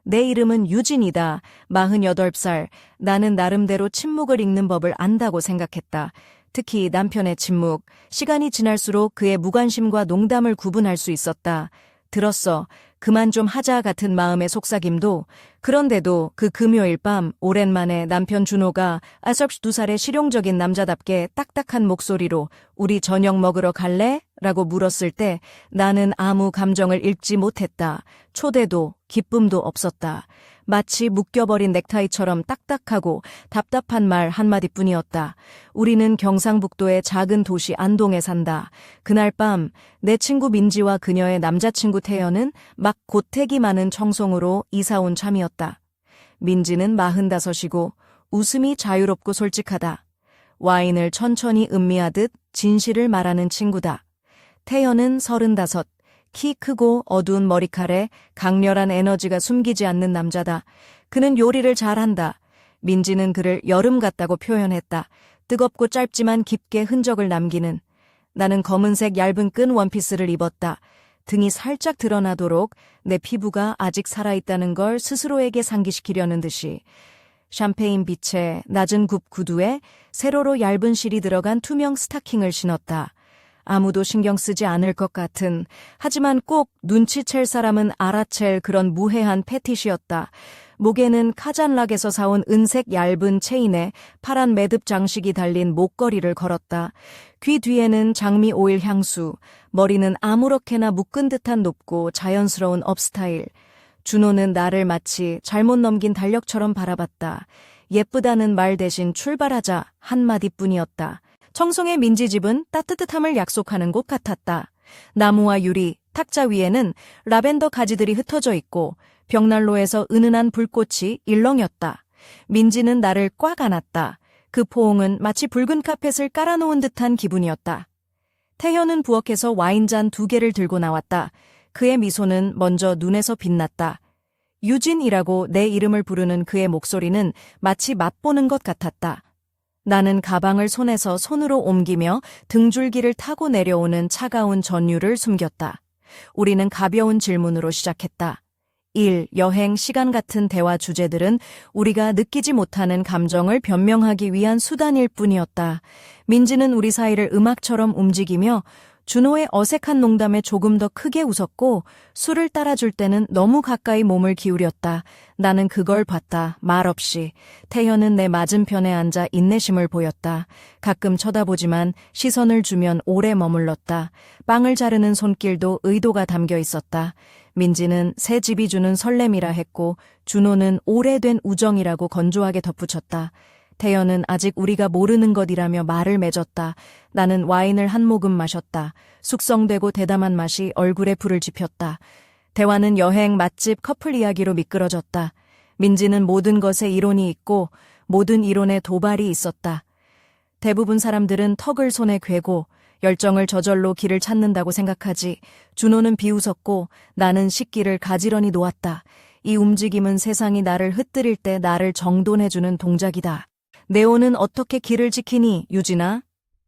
내 이름은 유진이다. 48살. 나는 나름대로 침묵을 읽는 법을 안다고 생각했다. 특히 남편의 침묵. 시간이 지날수록 그의 무관심과 농담을 구분할 수 있었다. 들었어. 그만 좀 하자 같은 마음의 속삭임도. 그런데도 그 금요일 밤 오랜만에 남편 준호가 52살의 실용적인 남자답게 딱딱한 목소리로 우리 저녁 먹으러 갈래? 라고 물었을 때 나는 아무 감정을 읽지 못했다. 초대도 기쁨도 없었다. 마치 묶여버린 넥타이처럼 딱딱하고 답답한 말 한마디뿐이었다. 우리는 경상북도의 작은 도시 안동에 산다. 그날 밤 내 친구 민지와 그녀의 남자친구 태연은 막 고택이 많은 청송으로 이사온 참이었다. 민지는 45이고 웃음이 자유롭고 솔직하다. 와인을 천천히 음미하듯 진실을 말하는 친구다. 태연은 35, 키 크고 어두운 머리칼에 강렬한 에너지가 숨기지 않는 남자다. 그는 요리를 잘한다. 민지는 그를 여름 같다고 표현했다. 뜨겁고 짧지만 깊게 흔적을 남기는. 나는 검은색 얇은 끈 원피스를 입었다. 등이 살짝 드러나도록 내 피부가 아직 살아있다는 걸 스스로에게 상기시키려는 듯이. 샴페인 빛에 낮은 굽 구두에 세로로 얇은 실이 들어간 투명 스타킹을 신었다. 아무도 신경 쓰지 않을 것 같은, 하지만 꼭 눈치챌 사람은 알아챌 그런 무해한 패티시였다. 목에는 카잔락에서 사온 은색 얇은 체인에 파란 매듭 장식이 달린 목걸이를 걸었다. 귀 뒤에는 장미 오일 향수, 머리는 아무렇게나 묶은 듯한 높고 자연스러운 업스타일. 준호는 나를 마치 잘못 넘긴 달력처럼 바라봤다. 예쁘다는 말 대신 출발하자 한마디뿐이었다. 청송의 민지집은 따뜻함을 약속하는 곳 같았다. 나무와 유리, 탁자 위에는 라벤더 가지들이 흩어져 있고 벽난로에서 은은한 불꽃이 일렁였다. 민지는 나를 꽉 안았다. 그 포옹은 마치 붉은 카펫을 깔아놓은 듯한 기분이었다. 태현은 부엌에서 와인잔 2개를 들고 나왔다. 그의 미소는 먼저 눈에서 빛났다. 유진이라고 내 이름을 부르는 그의 목소리는 마치 맛보는 것 같았다. 나는 가방을 손에서 손으로 옮기며 등줄기를 타고 내려오는 차가운 전율을 숨겼다. 우리는 가벼운 질문으로 시작했다. 일, 여행, 시간 같은 대화 주제들은 우리가 느끼지 못하는 감정을 변명하기 위한 수단일 뿐이었다. 민지는 우리 사이를 음악처럼 움직이며 준호의 어색한 농담에 조금 더 크게 웃었고 술을 따라줄 때는 너무 가까이 몸을 기울였다. 나는 그걸 봤다. 말없이. 태연은 내 맞은편에 앉아 인내심을 보였다. 가끔 쳐다보지만 시선을 주면 오래 머물렀다. 빵을 자르는 손길도 의도가 담겨 있었다. 민지는 새 집이 주는 설렘이라 했고 준호는 오래된 우정이라고 건조하게 덧붙였다. 태연은 아직 우리가 모르는 것이라며 말을 맺었다. 나는 와인을 한 모금 마셨다. 숙성되고 대담한 맛이 얼굴에 불을 지폈다. 대화는 여행, 맛집, 커플 이야기로 미끄러졌다. 민지는 모든 것에 이론이 있고 모든 이론에 도발이 있었다. 대부분 사람들은 턱을 손에 괴고 열정을 저절로 길을 찾는다고 생각하지. 준호는 비웃었고 나는 식기를 가지런히 놓았다. 이 움직임은 세상이 나를 흩뜨릴 때 나를 정돈해주는 동작이다. 네오는 어떻게 길을 지키니, 유진아?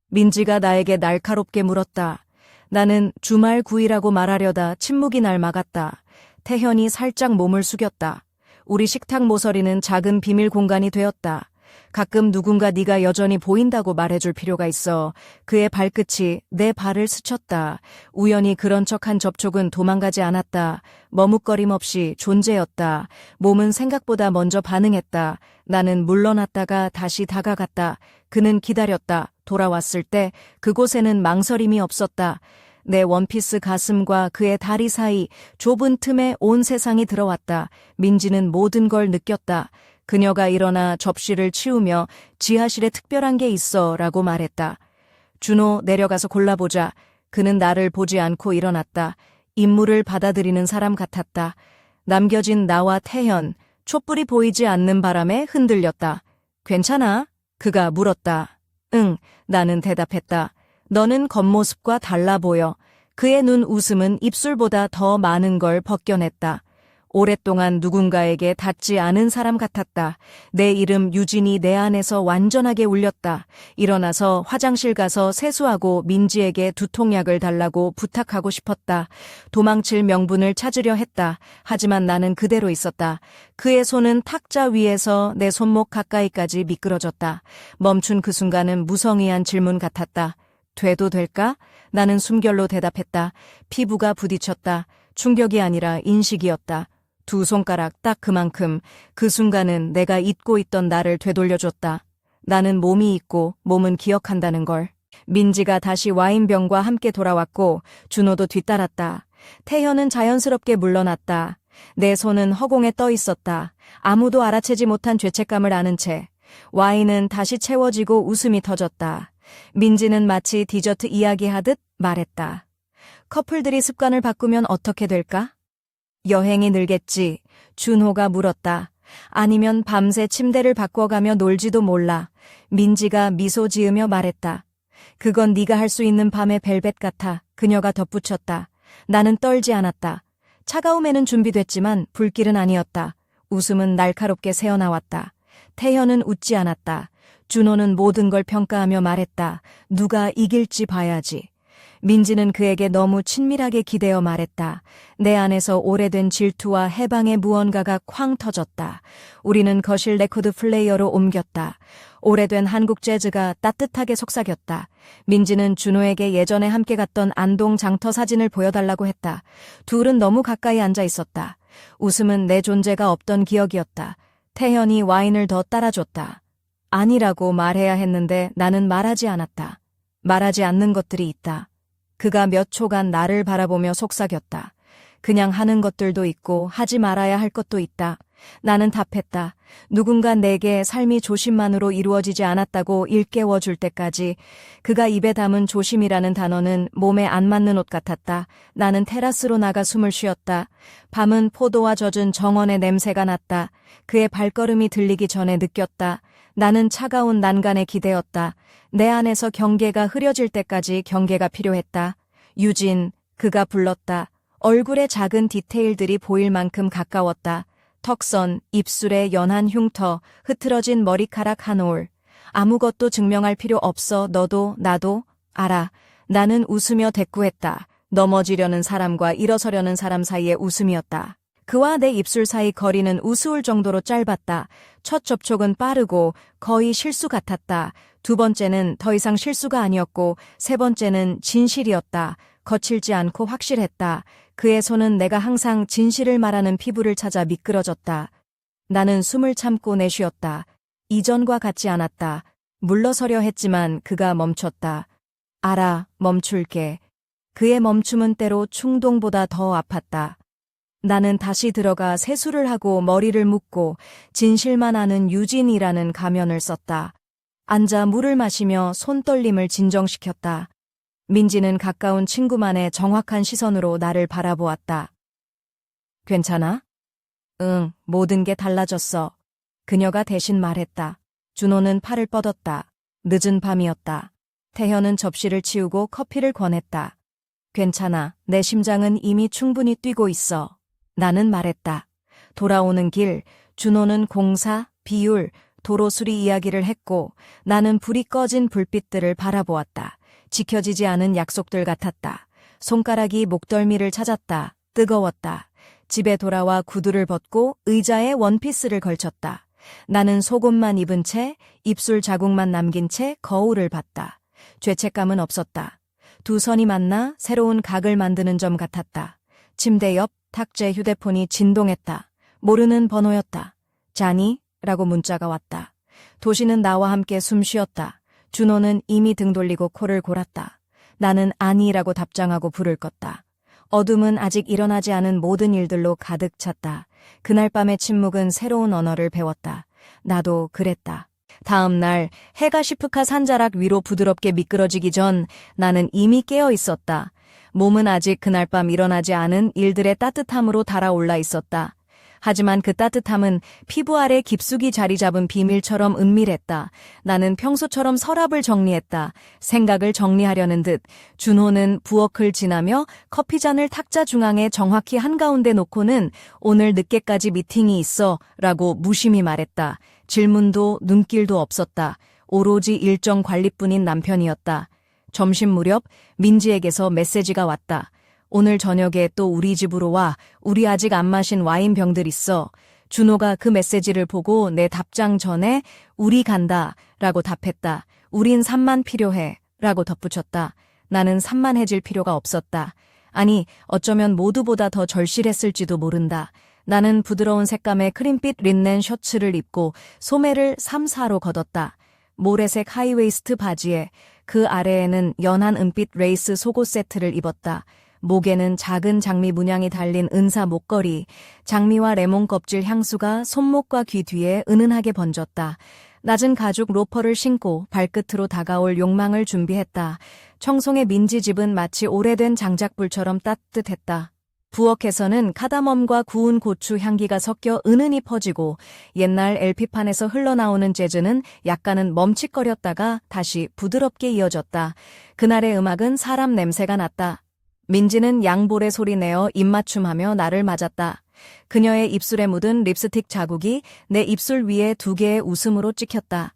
민지가 나에게 날카롭게 물었다. 나는 주말 9일이라고 말하려다 침묵이 날 막았다. 태현이 살짝 몸을 숙였다. 우리 식탁 모서리는 작은 비밀 공간이 되었다. 가끔 누군가 네가 여전히 보인다고 말해줄 필요가 있어. 그의 발끝이 내 발을 스쳤다. 우연히 그런 척한 접촉은 도망가지 않았다. 머뭇거림 없이 존재였다. 몸은 생각보다 먼저 반응했다. 나는 물러났다가 다시 다가갔다. 그는 기다렸다. 돌아왔을 때 그곳에는 망설임이 없었다. 내 원피스 가슴과 그의 다리 사이 좁은 틈에 온 세상이 들어왔다. 민지는 모든 걸 느꼈다. 그녀가 일어나 접시를 치우며 지하실에 특별한 게 있어 라고 말했다. 준호, 내려가서 골라보자. 그는 나를 보지 않고 일어났다. 임무를 받아들이는 사람 같았다. 남겨진 나와 태현, 촛불이 보이지 않는 바람에 흔들렸다. 괜찮아? 그가 물었다. 응, 나는 대답했다. 너는 겉모습과 달라 보여. 그의 눈 웃음은 입술보다 더 많은 걸 벗겨냈다. 오랫동안 누군가에게 닿지 않은 사람 같았다. 내 이름 유진이 내 안에서 완전하게 울렸다. 일어나서 화장실 가서 세수하고 민지에게 두통약을 달라고 부탁하고 싶었다. 도망칠 명분을 찾으려 했다. 하지만 나는 그대로 있었다. 그의 손은 탁자 위에서 내 손목 가까이까지 미끄러졌다. 멈춘 그 순간은 무성의한 질문 같았다. 돼도 될까? 나는 숨결로 대답했다. 피부가 부딪혔다. 충격이 아니라 인식이었다. 두 손가락 딱 그만큼. 그 순간은 내가 잊고 있던 나를 되돌려줬다. 나는 몸이 있고 몸은 기억한다는 걸. 민지가 다시 와인병과 함께 돌아왔고 준호도 뒤따랐다. 태현은 자연스럽게 물러났다. 내 손은 허공에 떠 있었다. 아무도 알아채지 못한 죄책감을 아는 채. 와인은 다시 채워지고 웃음이 터졌다. 민지는 마치 디저트 이야기하듯 말했다. 커플들이 습관을 바꾸면 어떻게 될까? 여행이 늘겠지. 준호가 물었다. 아니면 밤새 침대를 바꿔가며 놀지도 몰라. 민지가 미소 지으며 말했다. 그건 네가 할 수 있는 밤의 벨벳 같아. 그녀가 덧붙였다. 나는 떨지 않았다. 차가움에는 준비됐지만 불길은 아니었다. 웃음은 날카롭게 새어나왔다. 태현은 웃지 않았다. 준호는 모든 걸 평가하며 말했다. 누가 이길지 봐야지. 민지는 그에게 너무 친밀하게 기대어 말했다. 내 안에서 오래된 질투와 해방의 무언가가 쾅 터졌다. 우리는 거실 레코드 플레이어로 옮겼다. 오래된 한국 재즈가 따뜻하게 속삭였다. 민지는 준호에게 예전에 함께 갔던 안동 장터 사진을 보여달라고 했다. 둘은 너무 가까이 앉아 있었다. 웃음은 내 존재가 없던 기억이었다. 태현이 와인을 더 따라줬다. 아니라고 말해야 했는데 나는 말하지 않았다. 말하지 않는 것들이 있다. 그가 몇 초간 나를 바라보며 속삭였다. 그냥 하는 것들도 있고 하지 말아야 할 것도 있다. 나는 답했다. 누군가 내게 삶이 조심만으로 이루어지지 않았다고 일깨워줄 때까지. 그가 입에 담은 조심이라는 단어는 몸에 안 맞는 옷 같았다. 나는 테라스로 나가 숨을 쉬었다. 밤은 포도와 젖은 정원의 냄새가 났다. 그의 발걸음이 들리기 전에 느꼈다. 나는 차가운 난간에 기대었다. 내 안에서 경계가 흐려질 때까지 경계가 필요했다. 유진, 그가 불렀다. 얼굴의 작은 디테일들이 보일 만큼 가까웠다. 턱선, 입술의 연한 흉터, 흐트러진 머리카락 한 올. 아무것도 증명할 필요 없어. 너도 나도 알아. 나는 웃으며 대꾸했다. 넘어지려는 사람과 일어서려는 사람 사이의 웃음이었다. 그와 내 입술 사이 거리는 우스울 정도로 짧았다. 첫 접촉은 빠르고 거의 실수 같았다. 두 번째는 더 이상 실수가 아니었고 세 번째는 진실이었다. 거칠지 않고 확실했다. 그의 손은 내가 항상 진실을 말하는 피부를 찾아 미끄러졌다. 나는 숨을 참고 내쉬었다. 이전과 같지 않았다. 물러서려 했지만 그가 멈췄다. 알아, 멈출게. 그의 멈춤은 때로 충동보다 더 아팠다. 나는 다시 들어가 세수를 하고 머리를 묶고 진실만 아는 유진이라는 가면을 썼다. 앉아 물을 마시며 손떨림을 진정시켰다. 민지는 가까운 친구만의 정확한 시선으로 나를 바라보았다. 괜찮아? 응, 모든 게 달라졌어. 그녀가 대신 말했다. 준호는 팔을 뻗었다. 늦은 밤이었다. 태현은 접시를 치우고 커피를 권했다. 괜찮아. 내 심장은 이미 충분히 뛰고 있어. 나는 말했다. 돌아오는 길, 준호는 공사, 비율, 도로 수리 이야기를 했고 나는 불이 꺼진 불빛들을 바라보았다. 지켜지지 않은 약속들 같았다. 손가락이 목덜미를 찾았다. 뜨거웠다. 집에 돌아와 구두를 벗고 의자에 원피스를 걸쳤다. 나는 속옷만 입은 채 입술 자국만 남긴 채 거울을 봤다. 죄책감은 없었다. 두 선이 만나 새로운 각을 만드는 점 같았다. 침대 옆 탁재 휴대폰이 진동했다. 모르는 번호였다. 자니? 라고 문자가 왔다. 도시는 나와 함께 숨 쉬었다. 준호는 이미 등 돌리고 코를 골았다. 나는 아니라고 답장하고 불을 껐다. 어둠은 아직 일어나지 않은 모든 일들로 가득 찼다. 그날 밤의 침묵은 새로운 언어를 배웠다. 나도 그랬다. 다음 날 해가 시프카 산자락 위로 부드럽게 미끄러지기 전 나는 이미 깨어 있었다. 몸은 아직 그날 밤 일어나지 않은 일들의 따뜻함으로 달아올라 있었다. 하지만 그 따뜻함은 피부 아래 깊숙이 자리 잡은 비밀처럼 은밀했다. 나는 평소처럼 서랍을 정리했다. 생각을 정리하려는 듯 준호는 부엌을 지나며 커피잔을 탁자 중앙에 정확히 한가운데 놓고는 오늘 늦게까지 미팅이 있어 라고 무심히 말했다. 질문도 눈길도 없었다. 오로지 일정 관리뿐인 남편이었다. 점심 무렵 민지에게서 메시지가 왔다. 오늘 저녁에 또 우리 집으로 와. 우리 아직 안 마신 와인병들 있어. 준호가 그 메시지를 보고 내 답장 전에 우리 간다 라고 답했다. 우린 산만 필요해 라고 덧붙였다. 나는 산만해질 필요가 없었다. 아니, 어쩌면 모두보다 더 절실했을지도 모른다. 나는 부드러운 색감의 크림빛 린넨 셔츠를 입고 소매를 3-4로 걷었다. 모래색 하이웨이스트 바지에 그 아래에는 연한 은빛 레이스 속옷 세트를 입었다. 목에는 작은 장미 문양이 달린 은사 목걸이, 장미와 레몬 껍질 향수가 손목과 귀 뒤에 은은하게 번졌다. 낮은 가죽 로퍼를 신고 발끝으로 다가올 욕망을 준비했다. 청송의 민지 집은 마치 오래된 장작불처럼 따뜻했다. 부엌에서는 카다멈과 구운 고추 향기가 섞여 은은히 퍼지고 옛날 LP판에서 흘러나오는 재즈는 약간은 멈칫거렸다가 다시 부드럽게 이어졌다. 그날의 음악은 사람 냄새가 났다. 민지는 양볼에 소리내어 입맞춤하며 나를 맞았다. 그녀의 입술에 묻은 립스틱 자국이 내 입술 위에 2개의 웃음으로 찍혔다.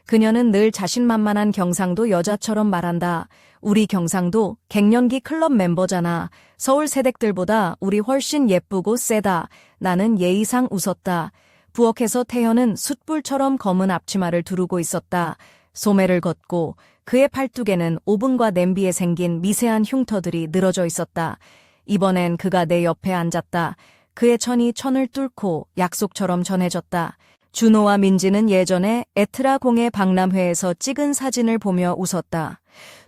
그녀는 늘 자신만만한 경상도 여자처럼 말한다. 우리 경상도 갱년기 클럽 멤버잖아. 서울 새댁들보다 우리 훨씬 예쁘고 세다. 나는 예의상 웃었다. 부엌에서 태현은 숯불처럼 검은 앞치마를 두르고 있었다. 소매를 걷고 그의 팔뚝에는 오븐과 냄비에 생긴 미세한 흉터들이 늘어져 있었다. 이번엔 그가 내 옆에 앉았다. 그의 천이 천을 뚫고 약속처럼 전해졌다. 준호와 민지는 예전에 에트라 공예 박람회에서 찍은 사진을 보며 웃었다.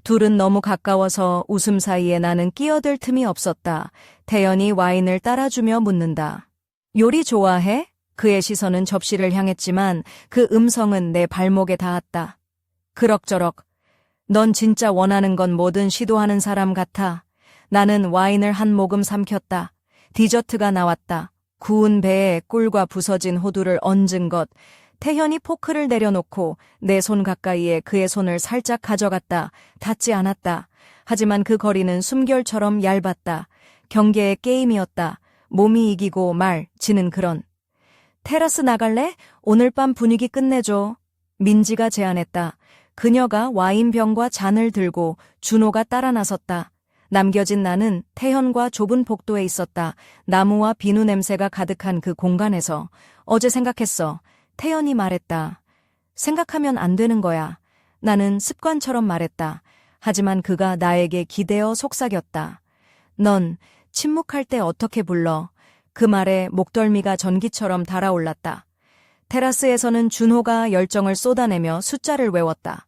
둘은 너무 가까워서 웃음 사이에 나는 끼어들 틈이 없었다. 태연이 와인을 따라주며 묻는다. 요리 좋아해? 그의 시선은 접시를 향했지만 그 음성은 내 발목에 닿았다. 그럭저럭. 넌 진짜 원하는 건 뭐든 시도하는 사람 같아. 나는 와인을 한 모금 삼켰다. 디저트가 나왔다. 구운 배에 꿀과 부서진 호두를 얹은 것. 태현이 포크를 내려놓고 내 손 가까이에 그의 손을 살짝 가져갔다. 닿지 않았다. 하지만 그 거리는 숨결처럼 얇았다. 경계의 게임이었다. 몸이 이기고 말, 지는 그런. 테라스 나갈래? 오늘 밤 분위기 끝내줘. 민지가 제안했다. 그녀가 와인병과 잔을 들고 준호가 따라 나섰다. 남겨진 나는 태현과 좁은 복도에 있었다. 나무와 비누 냄새가 가득한 그 공간에서. 어제 생각했어. 태연이 말했다. 생각하면 안 되는 거야. 나는 습관처럼 말했다. 하지만 그가 나에게 기대어 속삭였다. 넌 침묵할 때 어떻게 불러? 그 말에 목덜미가 전기처럼 달아올랐다. 테라스에서는 준호가 열정을 쏟아내며 숫자를 외웠다.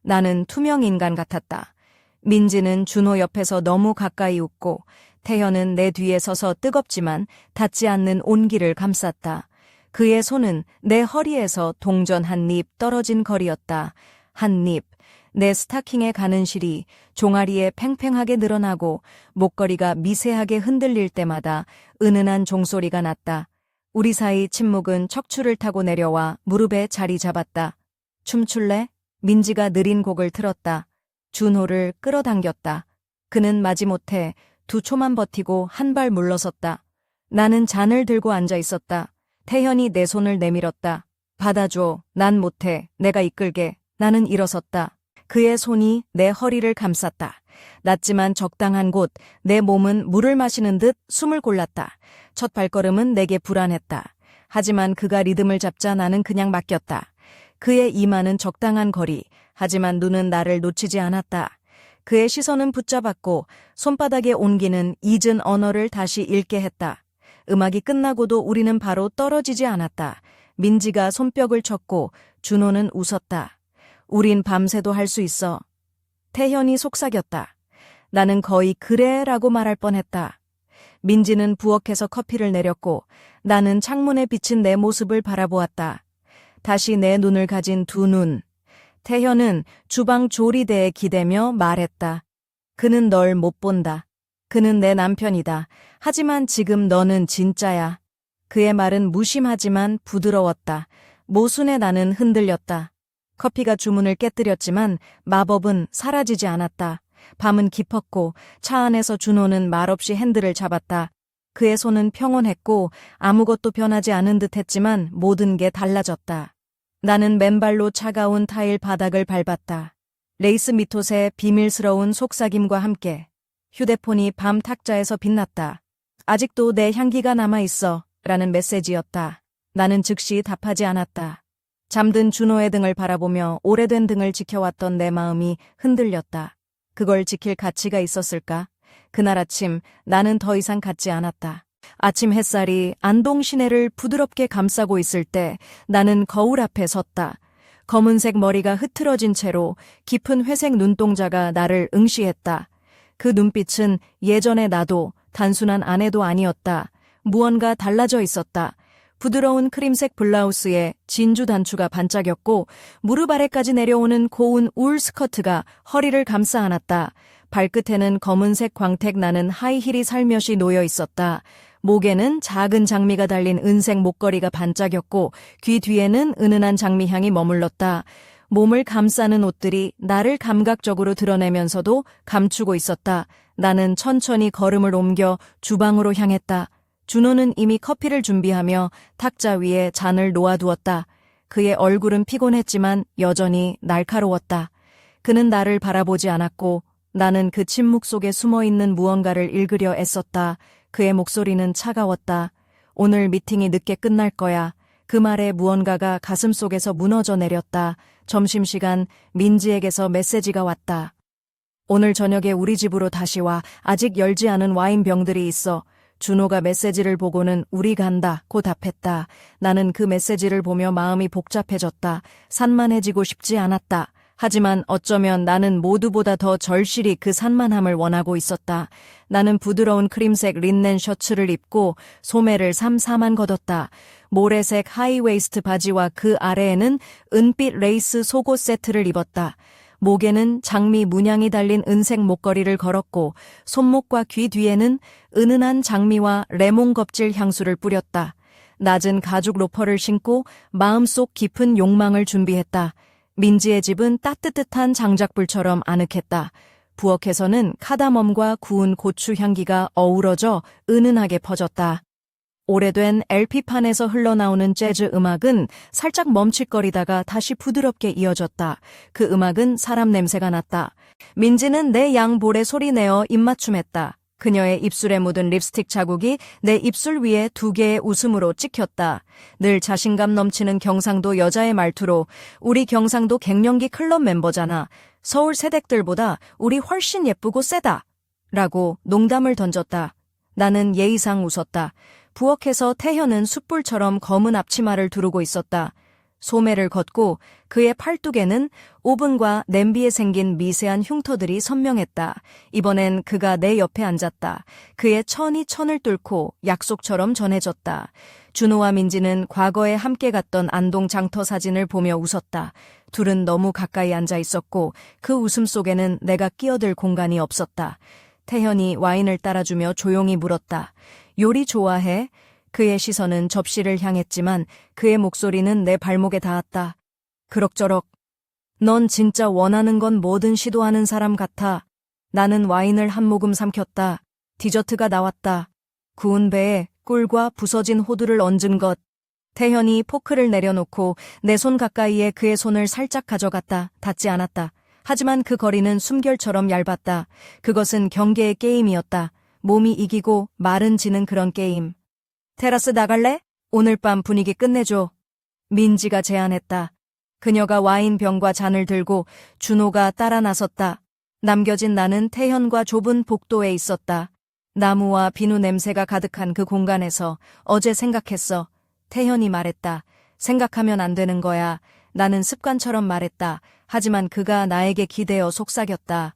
나는 투명 인간 같았다. 민지는 준호 옆에서 너무 가까이 웃고 태현은 내 뒤에 서서 뜨겁지만 닿지 않는 온기를 감쌌다. 그의 손은 내 허리에서 동전 한 입 떨어진 거리였다. 한 입. 내 스타킹의 가는 실이 종아리에 팽팽하게 늘어나고 목걸이가 미세하게 흔들릴 때마다 은은한 종소리가 났다. 우리 사이 침묵은 척추를 타고 내려와 무릎에 자리 잡았다. 춤출래? 민지가 느린 곡을 틀었다. 준호를 끌어당겼다. 그는 마지못해 2초만 버티고 한 발 물러섰다. 나는 잔을 들고 앉아 있었다. 태현이 내 손을 내밀었다. 받아줘. 난 못해. 내가 이끌게. 나는 일어섰다. 그의 손이 내 허리를 감쌌다. 낮지만 적당한 곳, 내 몸은 물을 마시는 듯 숨을 골랐다. 첫 발걸음은 내게 불안했다. 하지만 그가 리듬을 잡자 나는 그냥 맡겼다. 그의 이마는 적당한 거리, 하지만 눈은 나를 놓치지 않았다. 그의 시선은 붙잡았고 손바닥의 온기는 잊은 언어를 다시 읽게 했다. 음악이 끝나고도 우리는 바로 떨어지지 않았다. 민지가 손뼉을 쳤고 준호는 웃었다. 우린 밤새도 할 수 있어. 태현이 속삭였다. 나는 거의 그래라고 말할 뻔했다. 민지는 부엌에서 커피를 내렸고 나는 창문에 비친 내 모습을 바라보았다. 다시 내 눈을 가진 두 눈. 태현은 주방 조리대에 기대며 말했다. 그는 널 못 본다. 그는 내 남편이다. 하지만 지금 너는 진짜야. 그의 말은 무심하지만 부드러웠다. 모순의 나는 흔들렸다. 커피가 주문을 깨뜨렸지만 마법은 사라지지 않았다. 밤은 깊었고 차 안에서 준호는 말없이 핸들을 잡았다. 그의 손은 평온했고 아무것도 변하지 않은 듯 했지만 모든 게 달라졌다. 나는 맨발로 차가운 타일 바닥을 밟았다. 레이스 미톳의 비밀스러운 속삭임과 함께 휴대폰이 밤 탁자에서 빛났다. 아직도 내 향기가 남아있어 라는 메시지였다. 나는 즉시 답하지 않았다. 잠든 준호의 등을 바라보며 오래된 등을 지켜왔던 내 마음이 흔들렸다. 그걸 지킬 가치가 있었을까? 그날 아침 나는 더 이상 갖지 않았다. 아침 햇살이 안동 시내를 부드럽게 감싸고 있을 때 나는 거울 앞에 섰다. 검은색 머리가 흐트러진 채로 깊은 회색 눈동자가 나를 응시했다. 그 눈빛은 예전의 나도 단순한 아내도 아니었다. 무언가 달라져 있었다. 부드러운 크림색 블라우스에 진주 단추가 반짝였고 무릎 아래까지 내려오는 고운 울 스커트가 허리를 감싸 안았다. 발끝에는 검은색 광택 나는 하이힐이 살며시 놓여 있었다. 목에는 작은 장미가 달린 은색 목걸이가 반짝였고 귀 뒤에는 은은한 장미향이 머물렀다. 몸을 감싸는 옷들이 나를 감각적으로 드러내면서도 감추고 있었다. 나는 천천히 걸음을 옮겨 주방으로 향했다. 준호는 이미 커피를 준비하며 탁자 위에 잔을 놓아두었다. 그의 얼굴은 피곤했지만 여전히 날카로웠다. 그는 나를 바라보지 않았고 나는 그 침묵 속에 숨어있는 무언가를 읽으려 애썼다. 그의 목소리는 차가웠다. 오늘 미팅이 늦게 끝날 거야. 그 말에 무언가가 가슴속에서 무너져 내렸다. 점심시간 민지에게서 메시지가 왔다. 오늘 저녁에 우리 집으로 다시 와. 아직 열지 않은 와인병들이 있어. 준호가 메시지를 보고는 우리 간다 고 답했다. 나는 그 메시지를 보며 마음이 복잡해졌다. 산만해지고 싶지 않았다. 하지만 어쩌면 나는 모두보다 더 절실히 그 산만함을 원하고 있었다. 나는 부드러운 크림색 린넨 셔츠를 입고 소매를 삼삼한 걷었다. 모래색 하이웨이스트 바지와 그 아래에는 은빛 레이스 속옷 세트를 입었다. 목에는 장미 문양이 달린 은색 목걸이를 걸었고 손목과 귀 뒤에는 은은한 장미와 레몬 껍질 향수를 뿌렸다. 낮은 가죽 로퍼를 신고 마음속 깊은 욕망을 준비했다. 민지의 집은 따뜻한 장작불처럼 아늑했다. 부엌에서는 카다멈과 구운 고추 향기가 어우러져 은은하게 퍼졌다. 오래된 LP판에서 흘러나오는 재즈 음악은 살짝 멈칫거리다가 다시 부드럽게 이어졌다. 그 음악은 사람 냄새가 났다. 민지는 내 양볼에 소리내어 입맞춤했다. 그녀의 입술에 묻은 립스틱 자국이 내 입술 위에 2개의 웃음으로 찍혔다. 늘 자신감 넘치는 경상도 여자의 말투로 우리 경상도 갱년기 클럽 멤버잖아. 서울 새댁들보다 우리 훨씬 예쁘고 세다. 라고 농담을 던졌다. 나는 예의상 웃었다. 부엌에서 태현은 숯불처럼 검은 앞치마를 두르고 있었다. 소매를 걷고 그의 팔뚝에는 오븐과 냄비에 생긴 미세한 흉터들이 선명했다. 이번엔 그가 내 옆에 앉았다. 그의 천이 천을 뚫고 약속처럼 전해졌다. 준호와 민지는 과거에 함께 갔던 안동 장터 사진을 보며 웃었다. 둘은 너무 가까이 앉아 있었고 그 웃음 속에는 내가 끼어들 공간이 없었다. 태현이 와인을 따라주며 조용히 물었다. 요리 좋아해? 그의 시선은 접시를 향했지만 그의 목소리는 내 발목에 닿았다. 그럭저럭. 넌 진짜 원하는 건 뭐든 시도하는 사람 같아. 나는 와인을 한 모금 삼켰다. 디저트가 나왔다. 구운 배에 꿀과 부서진 호두를 얹은 것. 태현이 포크를 내려놓고 내 손 가까이에 그의 손을 살짝 가져갔다. 닿지 않았다. 하지만 그 거리는 숨결처럼 얇았다. 그것은 경계의 게임이었다. 몸이 이기고 말은 지는 그런 게임. 테라스 나갈래? 오늘 밤 분위기 끝내줘. 민지가 제안했다. 그녀가 와인병과 잔을 들고 준호가 따라 나섰다. 남겨진 나는 태현과 좁은 복도에 있었다. 나무와 비누 냄새가 가득한 그 공간에서 어제 생각했어. 태현이 말했다. 생각하면 안 되는 거야. 나는 습관처럼 말했다. 하지만 그가 나에게 기대어 속삭였다.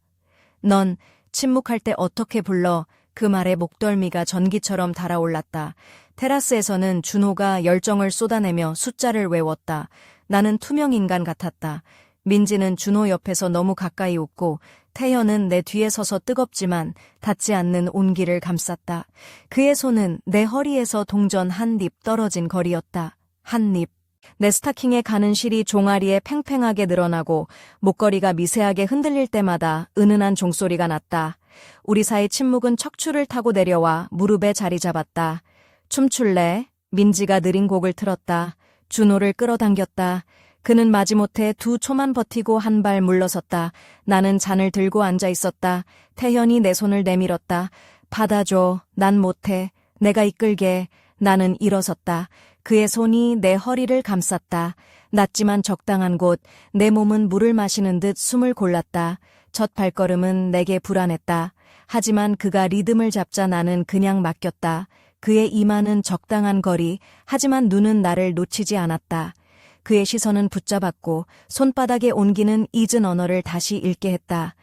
넌 침묵할 때 어떻게 불러? 그 말에 목덜미가 전기처럼 달아올랐다. 테라스에서는 준호가 열정을 쏟아내며 숫자를 외웠다. 나는 투명 인간 같았다. 민지는 준호 옆에서 너무 가까이 웃고 태현은 내 뒤에 서서 뜨겁지만 닿지 않는 온기를 감쌌다. 그의 손은 내 허리에서 동전 한 입 떨어진 거리였다. 한 입. 내 스타킹에 가는 실이 종아리에 팽팽하게 늘어나고 목걸이가 미세하게 흔들릴 때마다 은은한 종소리가 났다. 우리 사이 침묵은 척추를 타고 내려와 무릎에 자리 잡았다. 춤출래? 민지가 느린 곡을 틀었다. 준호를 끌어당겼다. 그는 마지못해 2초만 버티고 한 발 물러섰다. 나는 잔을 들고 앉아 있었다. 태현이 내 손을 내밀었다. 받아줘. 난 못해. 내가 이끌게. 나는 일어섰다. 그의 손이 내 허리를 감쌌다. 낮지만 적당한 곳, 내 몸은 물을 마시는 듯 숨을 골랐다. 첫 발걸음은 내게 불안했다. 하지만 그가 리듬을 잡자 나는 그냥 맡겼다. 그의 이마는 적당한 거리, 하지만 눈은 나를 놓치지 않았다. 그의 시선은 붙잡았고 손바닥의 온기는 잊은 언어를 다시 읽게 했다.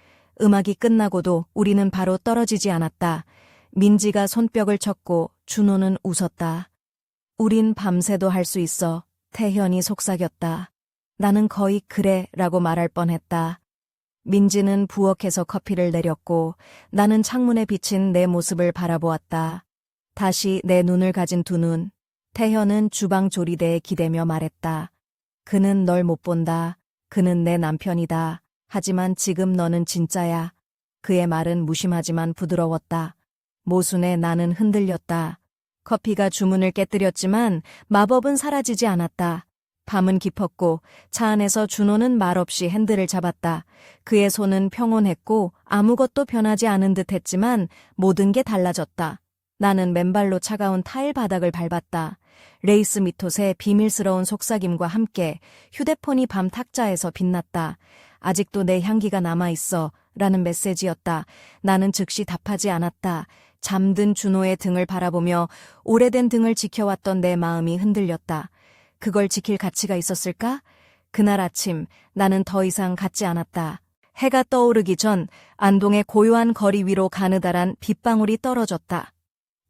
음악이 끝나고도 우리는 바로 떨어지지 않았다. 민지가 손뼉을 쳤고 준호는 웃었다. 우린 밤새도 할 수 있어. 태현이 속삭였다. 나는 거의 그래 라고 말할 뻔했다. 민지는 부엌에서 커피를 내렸고 나는 창문에 비친 내 모습을 바라보았다. 다시 내 눈을 가진 두 눈. 태현은 주방 조리대에 기대며 말했다. 그는 널 못 본다. 그는 내 남편이다. 하지만 지금 너는 진짜야. 그의 말은 무심하지만 부드러웠다. 모순에 나는 흔들렸다. 커피가 주문을 깨뜨렸지만 마법은 사라지지 않았다. 밤은 깊었고 차 안에서 준호는 말없이 핸들을 잡았다. 그의 손은 평온했고 아무것도 변하지 않은 듯 했지만 모든 게 달라졌다. 나는 맨발로 차가운 타일 바닥을 밟았다. 레이스 밑옷의 비밀스러운 속삭임과 함께 휴대폰이 밤 탁자에서 빛났다. 아직도 내 향기가 남아있어 라는 메시지였다. 나는 즉시 답하지 않았다. 잠든 준호의 등을 바라보며 오래된 등을 지켜왔던 내 마음이 흔들렸다. 그걸 지킬 가치가 있었을까? 그날 아침 나는 더 이상 갖지 않았다. 해가 떠오르기 전 안동의 고요한 거리 위로 가느다란 빗방울이 떨어졌다.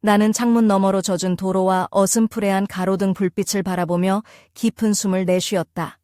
나는 창문 너머로 젖은 도로와 어슴푸레한 가로등 불빛을 바라보며 깊은 숨을 내쉬었다.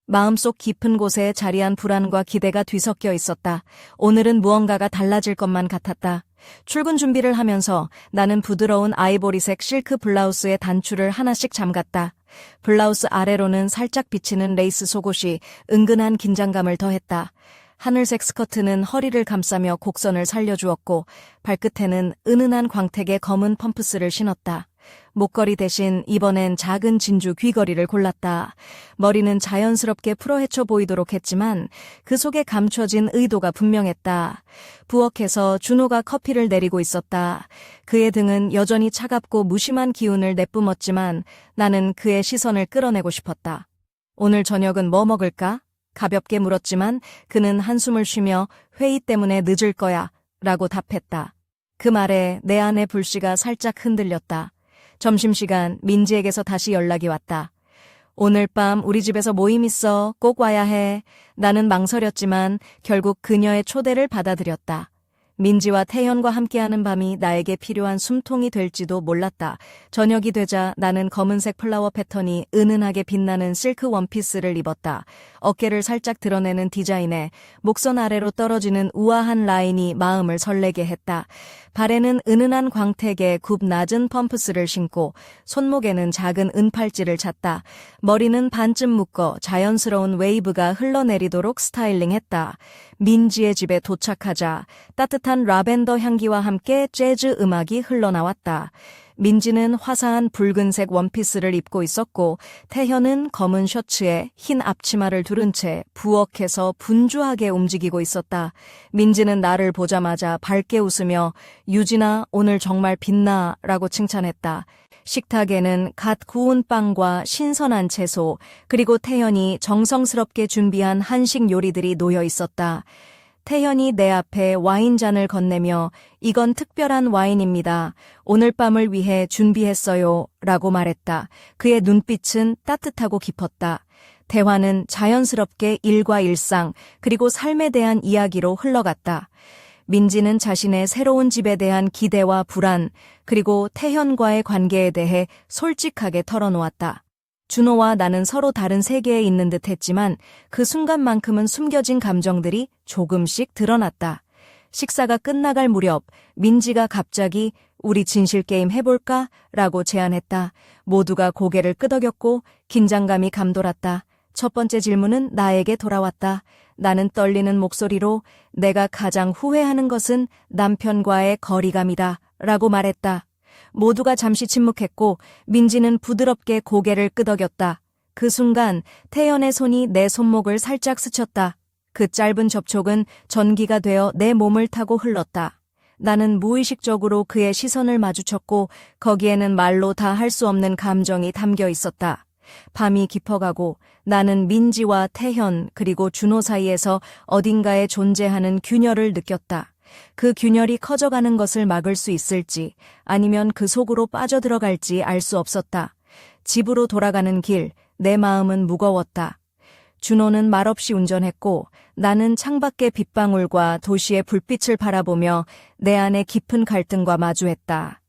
마음속 깊은 곳에 자리한 불안과 기대가 뒤섞여 있었다. 오늘은 무언가가 달라질 것만 같았다. 출근 준비를 하면서 나는 부드러운 아이보리색 실크 블라우스의 단추를 하나씩 잠갔다. 블라우스 아래로는 살짝 비치는 레이스 속옷이 은근한 긴장감을 더했다. 하늘색 스커트는 허리를 감싸며 곡선을 살려주었고 발끝에는 은은한 광택의 검은 펌프스를 신었다. 목걸이 대신 이번엔 작은 진주 귀걸이를 골랐다. 머리는 자연스럽게 풀어헤쳐 보이도록 했지만 그 속에 감춰진 의도가 분명했다. 부엌에서 준호가 커피를 내리고 있었다. 그의 등은 여전히 차갑고 무심한 기운을 내뿜었지만 나는 그의 시선을 끌어내고 싶었다. 오늘 저녁은 뭐 먹을까? 가볍게 물었지만 그는 한숨을 쉬며 회의 때문에 늦을 거야 라고 답했다. 그 말에 내 안의 불씨가 살짝 흔들렸다. 점심시간 민지에게서 다시 연락이 왔다. 오늘 밤 우리 집에서 모임 있어. 꼭 와야 해. 나는 망설였지만 결국 그녀의 초대를 받아들였다. 민지와 태현과 함께하는 밤이 나에게 필요한 숨통이 될지도 몰랐다. 저녁이 되자 나는 검은색 플라워 패턴이 은은하게 빛나는 실크 원피스를 입었다. 어깨를 살짝 드러내는 디자인에 목선 아래로 떨어지는 우아한 라인이 마음을 설레게 했다. 발에는 은은한 광택의 굽 낮은 펌프스를 신고 손목에는 작은 은팔찌를 찼다. 머리는 반쯤 묶어 자연스러운 웨이브가 흘러내리도록 스타일링했다. 민지의 집에 도착하자 따뜻한 라벤더 향기와 함께 재즈 음악이 흘러나왔다. 민지는 화사한 붉은색 원피스를 입고 있었고 태현은 검은 셔츠에 흰 앞치마를 두른 채 부엌에서 분주하게 움직이고 있었다. 민지는 나를 보자마자 밝게 웃으며 유진아 오늘 정말 빛나 라고 칭찬했다. 식탁에는 갓 구운 빵과 신선한 채소 그리고 태현이 정성스럽게 준비한 한식 요리들이 놓여 있었다. 태현이 내 앞에 와인잔을 건네며 이건 특별한 와인입니다. 오늘 밤을 위해 준비했어요. 라고 말했다. 그의 눈빛은 따뜻하고 깊었다. 대화는 자연스럽게 일과 일상 그리고 삶에 대한 이야기로 흘러갔다. 민지는 자신의 새로운 집에 대한 기대와 불안 그리고 태현과의 관계에 대해 솔직하게 털어놓았다. 준호와 나는 서로 다른 세계에 있는 듯 했지만 그 순간만큼은 숨겨진 감정들이 조금씩 드러났다. 식사가 끝나갈 무렵 민지가 갑자기 우리 진실게임 해볼까? 라고 제안했다. 모두가 고개를 끄덕였고 긴장감이 감돌았다. 첫 번째 질문은 나에게 돌아왔다. 나는 떨리는 목소리로 내가 가장 후회하는 것은 남편과의 거리감이다. 라고 말했다. 모두가 잠시 침묵했고 민지는 부드럽게 고개를 끄덕였다. 그 순간 태연의 손이 내 손목을 살짝 스쳤다. 그 짧은 접촉은 전기가 되어 내 몸을 타고 흘렀다. 나는 무의식적으로 그의 시선을 마주쳤고 거기에는 말로 다 할 수 없는 감정이 담겨 있었다. 밤이 깊어가고 나는 민지와 태현 그리고 준호 사이에서 어딘가에 존재하는 균열을 느꼈다. 그 균열이 커져가는 것을 막을 수 있을지 아니면 그 속으로 빠져들어갈지 알 수 없었다. 집으로 돌아가는 길, 내 마음은 무거웠다. 준호는 말없이 운전했고 나는 창밖의 빗방울과 도시의 불빛을 바라보며 내 안의 깊은 갈등과 마주했다.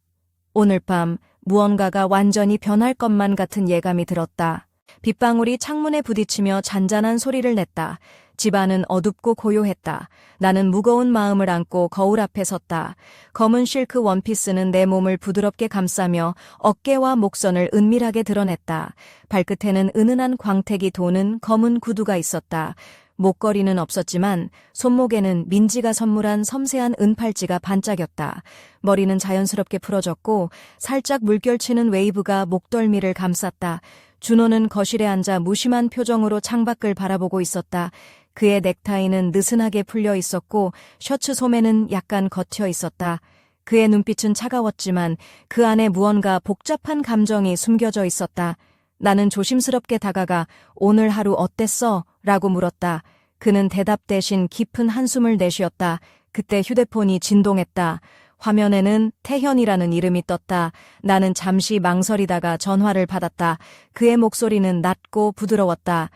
오늘 밤 무언가가 완전히 변할 것만 같은 예감이 들었다. 빗방울이 창문에 부딪히며 잔잔한 소리를 냈다. 집안은 어둡고 고요했다. 나는 무거운 마음을 안고 거울 앞에 섰다. 검은 실크 원피스는 내 몸을 부드럽게 감싸며 어깨와 목선을 은밀하게 드러냈다. 발끝에는 은은한 광택이 도는 검은 구두가 있었다. 목걸이는 없었지만 손목에는 민지가 선물한 섬세한 은팔찌가 반짝였다. 머리는 자연스럽게 풀어졌고 살짝 물결치는 웨이브가 목덜미를 감쌌다. 준호는 거실에 앉아 무심한 표정으로 창밖을 바라보고 있었다. 그의 넥타이는 느슨하게 풀려 있었고 셔츠 소매는 약간 걷혀 있었다. 그의 눈빛은 차가웠지만 그 안에 무언가 복잡한 감정이 숨겨져 있었다. 나는 조심스럽게 다가가 오늘 하루 어땠어? 라고 물었다. 그는 대답 대신 깊은 한숨을 내쉬었다. 그때 휴대폰이 진동했다. 화면에는 태현이라는 이름이 떴다. 나는 잠시 망설이다가 전화를 받았다. 그의 목소리는 낮고 부드러웠다.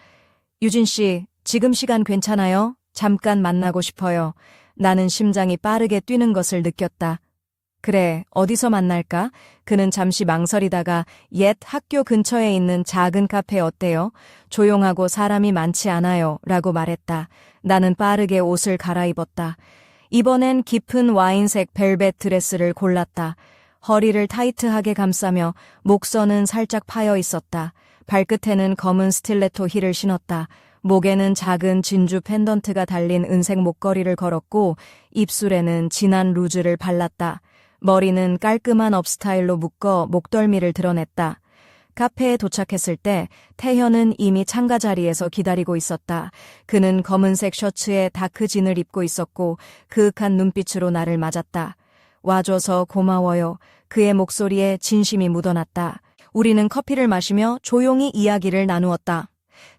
유진 씨, 지금 시간 괜찮아요? 잠깐 만나고 싶어요. 나는 심장이 빠르게 뛰는 것을 느꼈다. 그래, 어디서 만날까? 그는 잠시 망설이다가 옛 학교 근처에 있는 작은 카페 어때요? 조용하고 사람이 많지 않아요. 라고 말했다. 나는 빠르게 옷을 갈아입었다. 이번엔 깊은 와인색 벨벳 드레스를 골랐다. 허리를 타이트하게 감싸며 목선은 살짝 파여 있었다. 발끝에는 검은 스틸레토 힐을 신었다. 목에는 작은 진주 펜던트가 달린 은색 목걸이를 걸었고 입술에는 진한 루즈를 발랐다. 머리는 깔끔한 업스타일로 묶어 목덜미를 드러냈다. 카페에 도착했을 때 태현은 이미 창가 자리에서 기다리고 있었다. 그는 검은색 셔츠에 다크진을 입고 있었고 그윽한 눈빛으로 나를 맞았다. 와줘서 고마워요. 그의 목소리에 진심이 묻어났다. 우리는 커피를 마시며 조용히 이야기를 나누었다.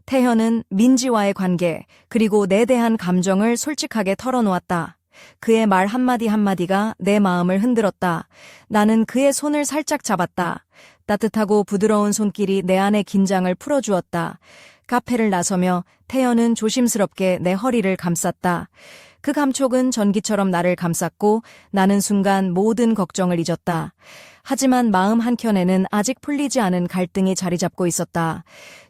태현은 민지와의 관계 그리고 내 대한 감정을 솔직하게 털어놓았다. 그의 말 한마디 한마디가 내 마음을 흔들었다. 나는 그의 손을 살짝 잡았다. 따뜻하고 부드러운 손길이 내 안의 긴장을 풀어주었다. 카페를 나서며 태연은 조심스럽게 내 허리를 감쌌다. 그 감촉은 전기처럼 나를 감쌌고 나는 순간 모든 걱정을 잊었다. 하지만 마음 한켠에는 아직 풀리지 않은 갈등이 자리 잡고 있었다.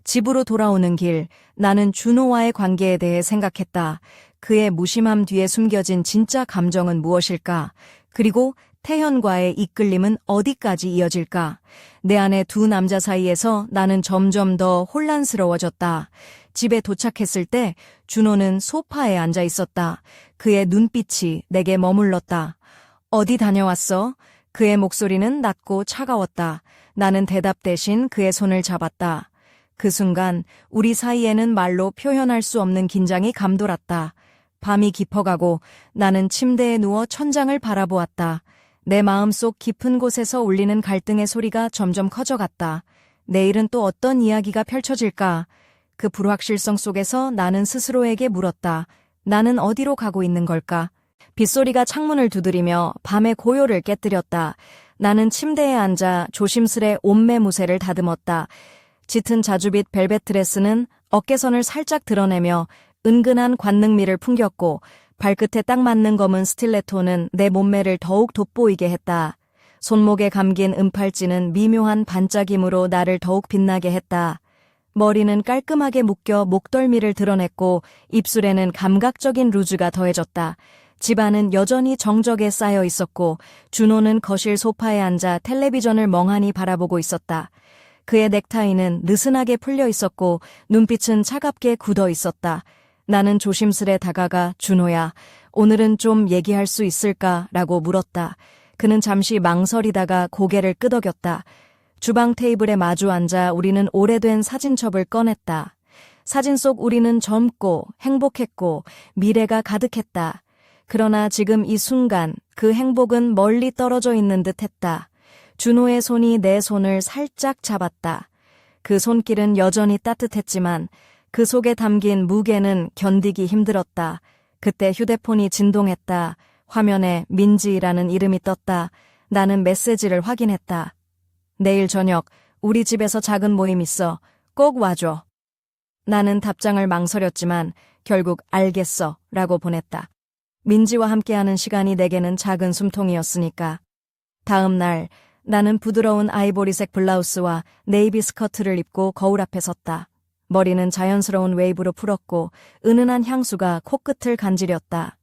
집으로 돌아오는 길, 나는 준호와의 관계에 대해 생각했다. 그의 무심함 뒤에 숨겨진 진짜 감정은 무엇일까? 그리고 태현과의 이끌림은 어디까지 이어질까? 내 안의 두 남자 사이에서 나는 점점 더 혼란스러워졌다. 집에 도착했을 때 준호는 소파에 앉아 있었다. 그의 눈빛이 내게 머물렀다. 어디 다녀왔어? 그의 목소리는 낮고 차가웠다. 나는 대답 대신 그의 손을 잡았다. 그 순간 우리 사이에는 말로 표현할 수 없는 긴장이 감돌았다. 밤이 깊어가고 나는 침대에 누워 천장을 바라보았다. 내 마음속 깊은 곳에서 울리는 갈등의 소리가 점점 커져갔다. 내일은 또 어떤 이야기가 펼쳐질까? 그 불확실성 속에서 나는 스스로에게 물었다. 나는 어디로 가고 있는 걸까? 빗소리가 창문을 두드리며 밤의 고요를 깨뜨렸다. 나는 침대에 앉아 조심스레 옷매무새를 다듬었다. 짙은 자주빛 벨벳 드레스는 어깨선을 살짝 드러내며 은근한 관능미를 풍겼고 발끝에 딱 맞는 검은 스틸레토는 내 몸매를 더욱 돋보이게 했다. 손목에 감긴 은팔찌는 미묘한 반짝임으로 나를 더욱 빛나게 했다. 머리는 깔끔하게 묶여 목덜미를 드러냈고 입술에는 감각적인 루즈가 더해졌다. 집안은 여전히 정적에 쌓여 있었고 준호는 거실 소파에 앉아 텔레비전을 멍하니 바라보고 있었다. 그의 넥타이는 느슨하게 풀려 있었고 눈빛은 차갑게 굳어 있었다. 나는 조심스레 다가가 준호야, 오늘은 좀 얘기할 수 있을까? 라고 물었다. 그는 잠시 망설이다가 고개를 끄덕였다. 주방 테이블에 마주 앉아 우리는 오래된 사진첩을 꺼냈다. 사진 속 우리는 젊고 행복했고 미래가 가득했다. 그러나 지금 이 순간 그 행복은 멀리 떨어져 있는 듯했다. 준호의 손이 내 손을 살짝 잡았다. 그 손길은 여전히 따뜻했지만 그 속에 담긴 무게는 견디기 힘들었다. 그때 휴대폰이 진동했다. 화면에 민지라는 이름이 떴다. 나는 메시지를 확인했다. 내일 저녁 우리 집에서 작은 모임 있어. 꼭 와줘. 나는 답장을 망설였지만 결국 알겠어 라고 보냈다. 민지와 함께하는 시간이 내게는 작은 숨통이었으니까. 다음 날 나는 부드러운 아이보리색 블라우스와 네이비 스커트를 입고 거울 앞에 섰다. 머리는 자연스러운 웨이브로 풀었고 은은한 향수가 코끝을 간지렸다.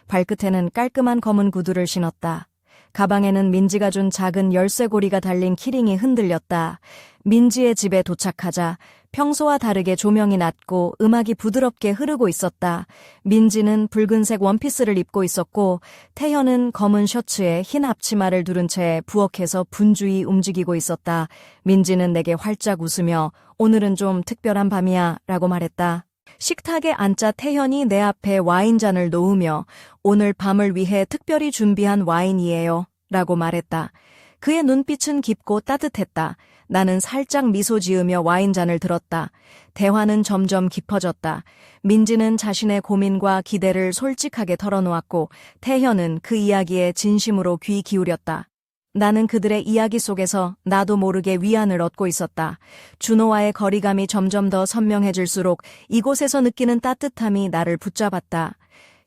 발끝에는 깔끔한 검은 구두를 신었다. 가방에는 민지가 준 작은 열쇠고리가 달린 키링이 흔들렸다. 민지의 집에 도착하자 평소와 다르게 조명이 낮고 음악이 부드럽게 흐르고 있었다. 민지는 붉은색 원피스를 입고 있었고 태현은 검은 셔츠에 흰 앞치마를 두른 채 부엌에서 분주히 움직이고 있었다. 민지는 내게 활짝 웃으며 오늘은 좀 특별한 밤이야 라고 말했다. 식탁에 앉자 태현이 내 앞에 와인잔을 놓으며 오늘 밤을 위해 특별히 준비한 와인이에요 라고 말했다. 그의 눈빛은 깊고 따뜻했다. 나는 살짝 미소 지으며 와인잔을 들었다. 대화는 점점 깊어졌다. 민지는 자신의 고민과 기대를 솔직하게 털어놓았고 태현은 그 이야기에 진심으로 귀 기울였다. 나는 그들의 이야기 속에서 나도 모르게 위안을 얻고 있었다. 준호와의 거리감이 점점 더 선명해질수록 이곳에서 느끼는 따뜻함이 나를 붙잡았다.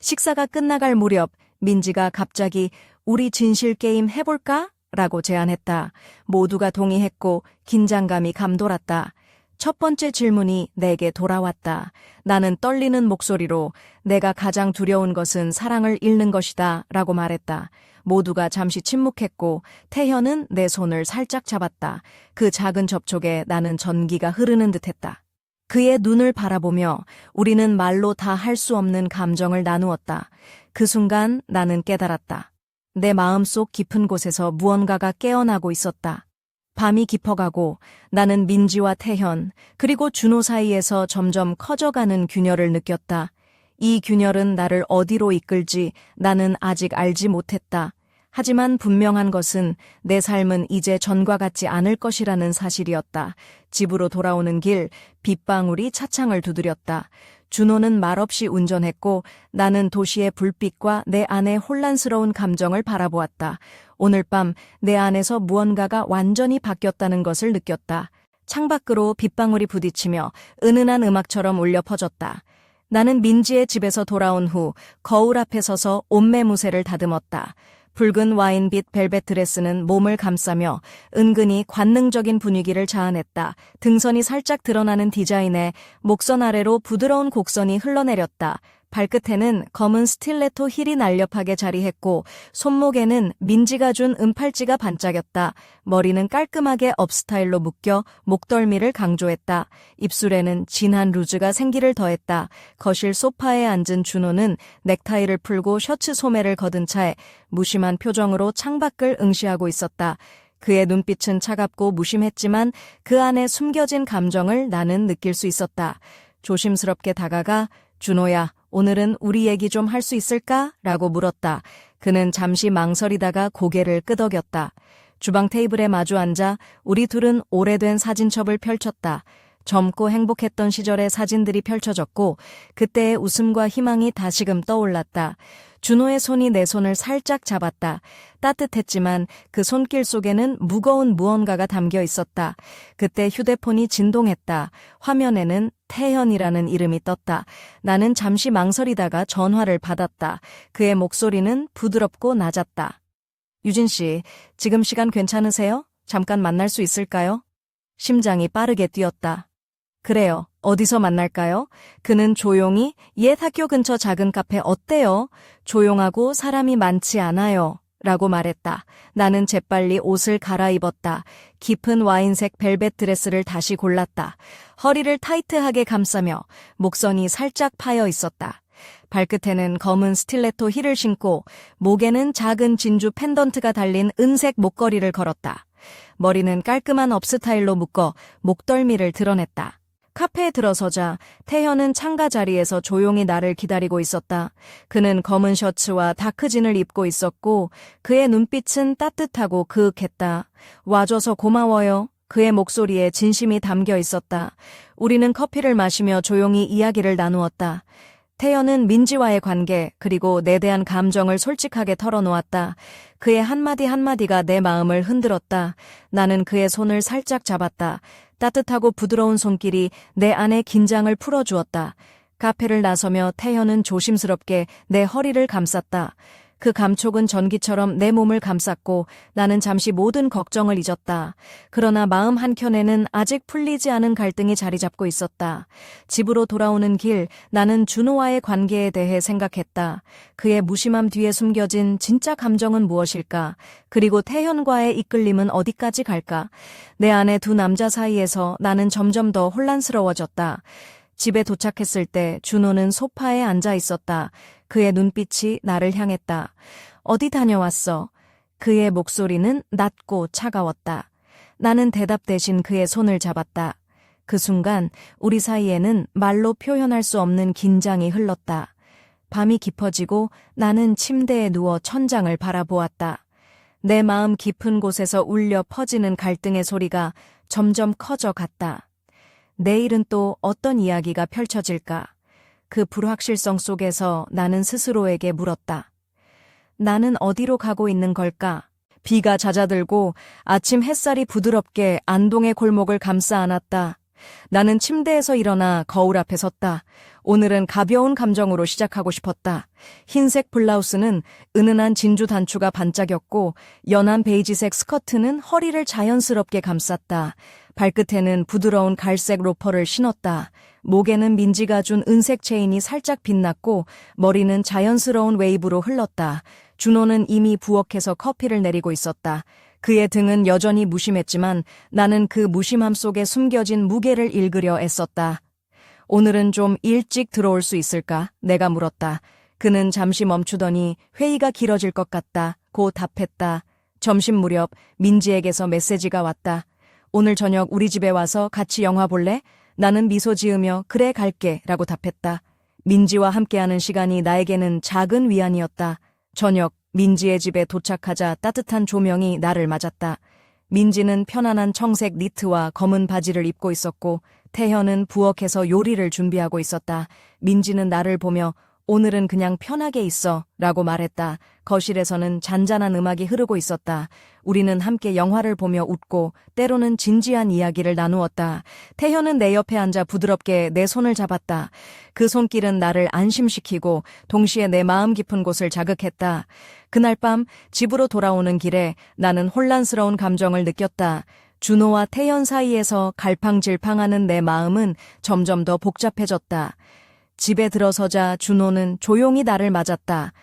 식사가 끝나갈 무렵 민지가 갑자기 우리 진실 게임 해볼까? 라고 제안했다. 모두가 동의했고 긴장감이 감돌았다. 첫 번째 질문이 내게 돌아왔다. 나는 떨리는 목소리로 내가 가장 두려운 것은 사랑을 잃는 것이다 라고 말했다. 모두가 잠시 침묵했고 태현은 내 손을 살짝 잡았다. 그 작은 접촉에 나는 전기가 흐르는 듯했다. 그의 눈을 바라보며 우리는 말로 다 할 수 없는 감정을 나누었다. 그 순간 나는 깨달았다. 내 마음속 깊은 곳에서 무언가가 깨어나고 있었다. 밤이 깊어가고 나는 민지와 태현 그리고 준호 사이에서 점점 커져가는 균열을 느꼈다. 이 균열은 나를 어디로 이끌지 나는 아직 알지 못했다. 하지만 분명한 것은 내 삶은 이제 전과 같지 않을 것이라는 사실이었다. 집으로 돌아오는 길 빗방울이 차창을 두드렸다. 준호는 말없이 운전했고 나는 도시의 불빛과 내 안의 혼란스러운 감정을 바라보았다. 오늘 밤 내 안에서 무언가가 완전히 바뀌었다는 것을 느꼈다. 창밖으로 빗방울이 부딪히며 은은한 음악처럼 울려 퍼졌다. 나는 민지의 집에서 돌아온 후 거울 앞에 서서 옷매무새를 다듬었다. 붉은 와인빛 벨벳 드레스는 몸을 감싸며 은근히 관능적인 분위기를 자아냈다. 등선이 살짝 드러나는 디자인에 목선 아래로 부드러운 곡선이 흘러내렸다. 발끝에는 검은 스틸레토 힐이 날렵하게 자리했고 손목에는 민지가 준 은팔찌가 반짝였다. 머리는 깔끔하게 업스타일로 묶여 목덜미를 강조했다. 입술에는 진한 루즈가 생기를 더했다. 거실 소파에 앉은 준호는 넥타이를 풀고 셔츠 소매를 걷은 채 무심한 표정으로 창밖을 응시하고 있었다. 그의 눈빛은 차갑고 무심했지만 그 안에 숨겨진 감정을 나는 느낄 수 있었다. 조심스럽게 다가가 준호야, 오늘은 우리 얘기 좀 할 수 있을까? 라고 물었다. 그는 잠시 망설이다가 고개를 끄덕였다. 주방 테이블에 마주 앉아 우리 둘은 오래된 사진첩을 펼쳤다. 젊고 행복했던 시절의 사진들이 펼쳐졌고 그때의 웃음과 희망이 다시금 떠올랐다. 준호의 손이 내 손을 살짝 잡았다. 따뜻했지만 그 손길 속에는 무거운 무언가가 담겨 있었다. 그때 휴대폰이 진동했다. 화면에는 태현이라는 이름이 떴다. 나는 잠시 망설이다가 전화를 받았다. 그의 목소리는 부드럽고 낮았다. 유진 씨, 지금 시간 괜찮으세요? 잠깐 만날 수 있을까요? 심장이 빠르게 뛰었다. 그래요. 어디서 만날까요? 그는 조용히 옛 학교 근처 작은 카페 어때요? 조용하고 사람이 많지 않아요. 라고 말했다. 나는 재빨리 옷을 갈아입었다. 깊은 와인색 벨벳 드레스를 다시 골랐다. 허리를 타이트하게 감싸며 목선이 살짝 파여 있었다. 발끝에는 검은 스틸레토 힐을 신고 목에는 작은 진주 펜던트가 달린 은색 목걸이를 걸었다. 머리는 깔끔한 업스타일로 묶어 목덜미를 드러냈다. 카페에 들어서자 태현은 창가 자리에서 조용히 나를 기다리고 있었다. 그는 검은 셔츠와 다크진을 입고 있었고 그의 눈빛은 따뜻하고 그윽했다. 와줘서 고마워요. 그의 목소리에 진심이 담겨 있었다. 우리는 커피를 마시며 조용히 이야기를 나누었다. 태연은 민지와의 관계 그리고 내 대한 감정을 솔직하게 털어놓았다. 그의 한마디 한마디가 내 마음을 흔들었다. 나는 그의 손을 살짝 잡았다. 따뜻하고 부드러운 손길이 내 안의 긴장을 풀어주었다. 카페를 나서며 태연은 조심스럽게 내 허리를 감쌌다. 그 감촉은 전기처럼 내 몸을 감쌌고 나는 잠시 모든 걱정을 잊었다. 그러나 마음 한켠에는 아직 풀리지 않은 갈등이 자리 잡고 있었다. 집으로 돌아오는 길 나는 준호와의 관계에 대해 생각했다. 그의 무심함 뒤에 숨겨진 진짜 감정은 무엇일까? 그리고 태현과의 이끌림은 어디까지 갈까? 내 안의 두 남자 사이에서 나는 점점 더 혼란스러워졌다. 집에 도착했을 때 준호는 소파에 앉아 있었다. 그의 눈빛이 나를 향했다. 어디 다녀왔어? 그의 목소리는 낮고 차가웠다. 나는 대답 대신 그의 손을 잡았다. 그 순간 우리 사이에는 말로 표현할 수 없는 긴장이 흘렀다. 밤이 깊어지고 나는 침대에 누워 천장을 바라보았다. 내 마음 깊은 곳에서 울려 퍼지는 갈등의 소리가 점점 커져갔다. 내일은 또 어떤 이야기가 펼쳐질까? 그 불확실성 속에서 나는 스스로에게 물었다. 나는 어디로 가고 있는 걸까? 비가 잦아들고 아침 햇살이 부드럽게 안동의 골목을 감싸 안았다. 나는 침대에서 일어나 거울 앞에 섰다. 오늘은 가벼운 감정으로 시작하고 싶었다. 흰색 블라우스는 은은한 진주 단추가 반짝였고 연한 베이지색 스커트는 허리를 자연스럽게 감쌌다. 발끝에는 부드러운 갈색 로퍼를 신었다. 목에는 민지가 준 은색 체인이 살짝 빛났고 머리는 자연스러운 웨이브로 흘렀다. 준호는 이미 부엌에서 커피를 내리고 있었다. 그의 등은 여전히 무심했지만 나는 그 무심함 속에 숨겨진 무게를 읽으려 애썼다. 오늘은 좀 일찍 들어올 수 있을까? 내가 물었다. 그는 잠시 멈추더니 회의가 길어질 것 같다. 고 답했다. 점심 무렵 민지에게서 메시지가 왔다. 오늘 저녁 우리 집에 와서 같이 영화 볼래? 나는 미소 지으며 그래 갈게 라고 답했다. 민지와 함께하는 시간이 나에게는 작은 위안이었다. 저녁 민지의 집에 도착하자 따뜻한 조명이 나를 맞았다. 민지는 편안한 청색 니트와 검은 바지를 입고 있었고 태현은 부엌에서 요리를 준비하고 있었다. 민지는 나를 보며 오늘은 그냥 편하게 있어 라고 말했다. 거실에서는 잔잔한 음악이 흐르고 있었다. 우리는 함께 영화를 보며 웃고 때로는 진지한 이야기를 나누었다. 태현은 내 옆에 앉아 부드럽게 내 손을 잡았다. 그 손길은 나를 안심시키고 동시에 내 마음 깊은 곳을 자극했다. 그날 밤 집으로 돌아오는 길에 나는 혼란스러운 감정을 느꼈다. 준호와 태현 사이에서 갈팡질팡하는 내 마음은 점점 더 복잡해졌다. 집에 들어서자 준호는 조용히 나를 맞았다.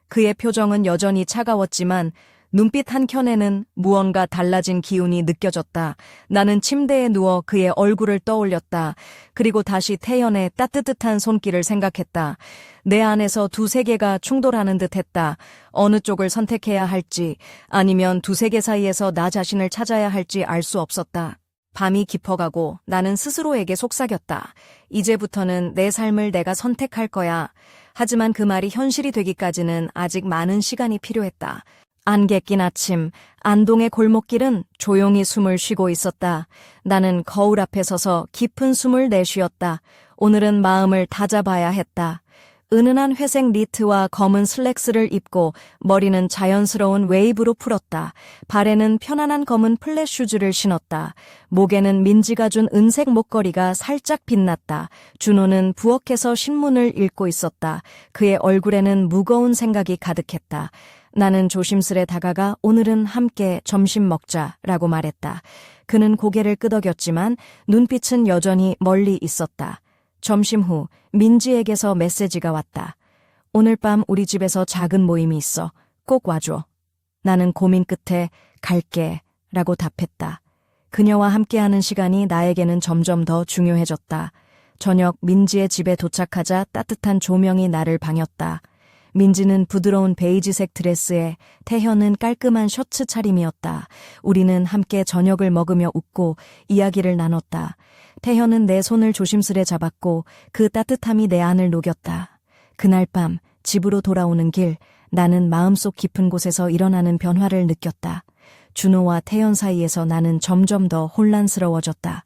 그의 표정은 여전히 차가웠지만 눈빛 한켠에는 무언가 달라진 기운이 느껴졌다. 나는 침대에 누워 그의 얼굴을 떠올렸다. 그리고 다시 태연의 따뜻한 손길을 생각했다. 내 안에서 두 세계가 충돌하는 듯했다. 어느 쪽을 선택해야 할지 아니면 두 세계 사이에서 나 자신을 찾아야 할지 알 수 없었다. 밤이 깊어가고 나는 스스로에게 속삭였다. 이제부터는 내 삶을 내가 선택할 거야. 하지만 그 말이 현실이 되기까지는 아직 많은 시간이 필요했다. 안개 낀 아침, 안동의 골목길은 조용히 숨을 쉬고 있었다. 나는 거울 앞에 서서 깊은 숨을 내쉬었다. 오늘은 마음을 다잡아야 했다. 은은한 회색 니트와 검은 슬랙스를 입고 머리는 자연스러운 웨이브로 풀었다. 발에는 편안한 검은 플랫 슈즈를 신었다. 목에는 민지가 준 은색 목걸이가 살짝 빛났다. 준호는 부엌에서 신문을 읽고 있었다. 그의 얼굴에는 무거운 생각이 가득했다. 나는 조심스레 다가가 오늘은 함께 점심 먹자라고 말했다. 그는 고개를 끄덕였지만 눈빛은 여전히 멀리 있었다. 점심 후 민지에게서 메시지가 왔다. 오늘 밤 우리 집에서 작은 모임이 있어. 꼭 와줘. 나는 고민 끝에 갈게 라고 답했다. 그녀와 함께하는 시간이 나에게는 점점 더 중요해졌다. 저녁 민지의 집에 도착하자 따뜻한 조명이 나를 방했다. 민지는 부드러운 베이지색 드레스에 태현은 깔끔한 셔츠 차림이었다. 우리는 함께 저녁을 먹으며 웃고 이야기를 나눴다. 태현은 내 손을 조심스레 잡았고 그 따뜻함이 내 안을 녹였다. 그날 밤 집으로 돌아오는 길 나는 마음속 깊은 곳에서 일어나는 변화를 느꼈다. 준호와 태연 사이에서 나는 점점 더 혼란스러워졌다.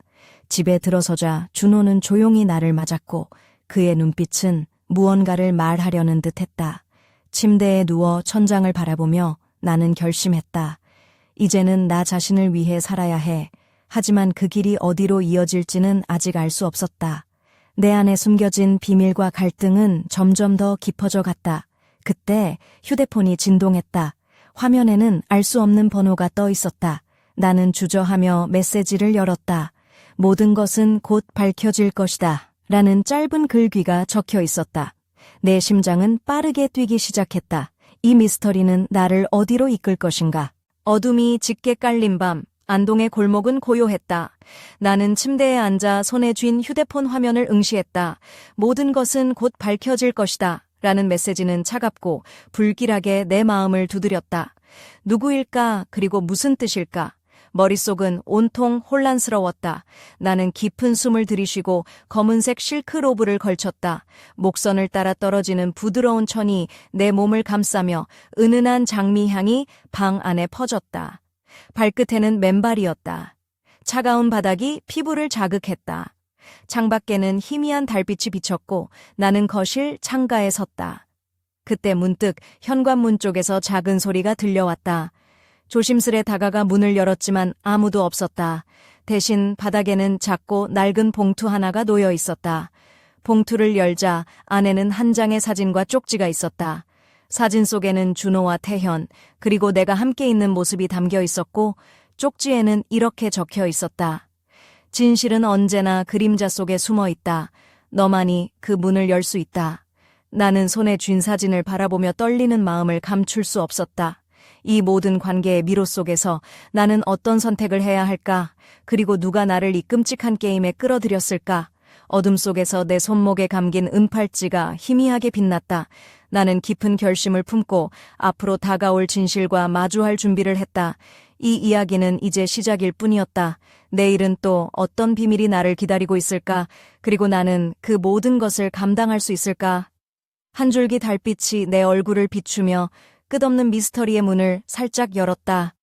집에 들어서자 준호는 조용히 나를 맞았고 그의 눈빛은 무언가를 말하려는 듯했다. 침대에 누워 천장을 바라보며 나는 결심했다. 이제는 나 자신을 위해 살아야 해. 하지만 그 길이 어디로 이어질지는 아직 알 수 없었다. 내 안에 숨겨진 비밀과 갈등은 점점 더 깊어져 갔다. 그때 휴대폰이 진동했다. 화면에는 알 수 없는 번호가 떠 있었다. 나는 주저하며 메시지를 열었다. 모든 것은 곧 밝혀질 것이다. 라는 짧은 글귀가 적혀 있었다. 내 심장은 빠르게 뛰기 시작했다. 이 미스터리는 나를 어디로 이끌 것인가? 어둠이 짙게 깔린 밤, 안동의 골목은 고요했다. 나는 침대에 앉아 손에 쥔 휴대폰 화면을 응시했다. 모든 것은 곧 밝혀질 것이다. 라는 메시지는 차갑고 불길하게 내 마음을 두드렸다. 누구일까? 그리고 무슨 뜻일까? 머릿속은 온통 혼란스러웠다. 나는 깊은 숨을 들이쉬고 검은색 실크 로브를 걸쳤다. 목선을 따라 떨어지는 부드러운 천이 내 몸을 감싸며 은은한 장미향이 방 안에 퍼졌다. 발끝에는 맨발이었다. 차가운 바닥이 피부를 자극했다. 창밖에는 희미한 달빛이 비쳤고 나는 거실 창가에 섰다. 그때 문득 현관문 쪽에서 작은 소리가 들려왔다. 조심스레 다가가 문을 열었지만 아무도 없었다. 대신 바닥에는 작고 낡은 봉투 하나가 놓여 있었다. 봉투를 열자 안에는 한 장의 사진과 쪽지가 있었다. 사진 속에는 준호와 태현, 그리고 내가 함께 있는 모습이 담겨 있었고 쪽지에는 이렇게 적혀 있었다. 진실은 언제나 그림자 속에 숨어 있다. 너만이 그 문을 열 수 있다. 나는 손에 쥔 사진을 바라보며 떨리는 마음을 감출 수 없었다. 이 모든 관계의 미로 속에서 나는 어떤 선택을 해야 할까? 그리고 누가 나를 이 끔찍한 게임에 끌어들였을까? 어둠 속에서 내 손목에 감긴 은팔찌가 희미하게 빛났다. 나는 깊은 결심을 품고 앞으로 다가올 진실과 마주할 준비를 했다. 이 이야기는 이제 시작일 뿐이었다. 내일은 또 어떤 비밀이 나를 기다리고 있을까? 그리고 나는 그 모든 것을 감당할 수 있을까? 한 줄기 달빛이 내 얼굴을 비추며 끝없는 미스터리의 문을 살짝 열었다.